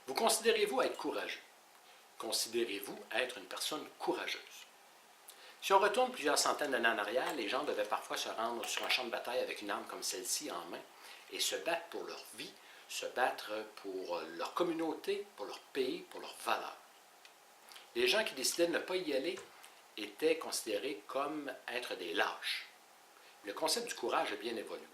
Vous considérez-vous être courageux? Considérez-vous être une personne courageuse? Si on retourne plusieurs centaines d'années en arrière, les gens devaient parfois se rendre sur un champ de bataille avec une arme comme celle-ci en main et se battre pour leur vie, se battre pour leur communauté, pour leur pays, pour leurs valeurs. Les gens qui décidaient de ne pas y aller étaient considérés comme être des lâches. Le concept du courage a bien évolué.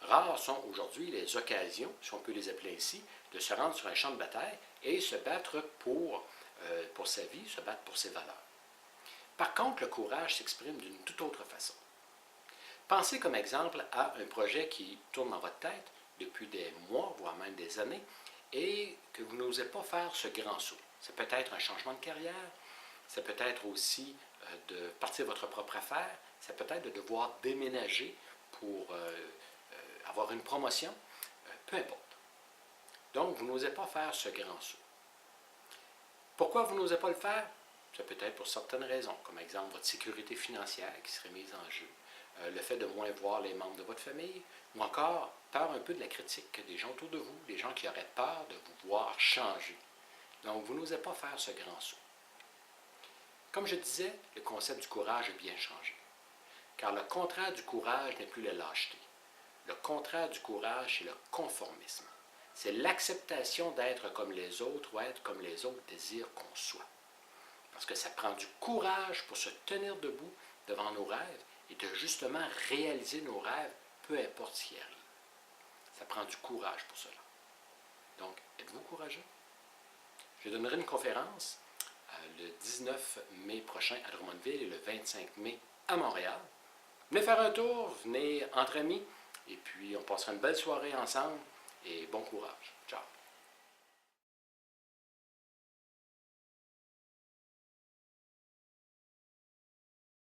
Rares sont aujourd'hui les occasions, si on peut les appeler ainsi, de se rendre sur un champ de bataille et se battre pour sa vie, se battre pour ses valeurs. Par contre, le courage s'exprime d'une toute autre façon. Pensez comme exemple à un projet qui tourne dans votre tête depuis des mois, voire même des années, et que vous n'osez pas faire ce grand saut. Ça peut être un changement de carrière, ça peut être aussi de partir votre propre affaire, ça peut être de devoir déménager pour avoir une promotion, peu importe. Donc, vous n'osez pas faire ce grand saut. Pourquoi vous n'osez pas le faire? Ça peut être pour certaines raisons, comme exemple votre sécurité financière qui serait mise en jeu, le fait de moins voir les membres de votre famille, ou encore peur un peu de la critique des gens autour de vous, des gens qui auraient peur de vous voir changer. Donc, vous n'osez pas faire ce grand saut. Comme je disais, le concept du courage a bien changé, car le contraire du courage n'est plus la lâcheté. Le contraire du courage, c'est le conformisme. C'est l'acceptation d'être comme les autres ou être comme les autres désirent qu'on soit. Parce que ça prend du courage pour se tenir debout devant nos rêves et de justement réaliser nos rêves, peu importe ce qui arrive. Ça prend du courage pour cela. Donc, êtes-vous courageux? Je donnerai une conférence le 19 mai prochain à Drummondville et le 25 mai à Montréal. Venez faire un tour, venez entre amis, et puis on passera une belle soirée ensemble et bon courage. Ciao!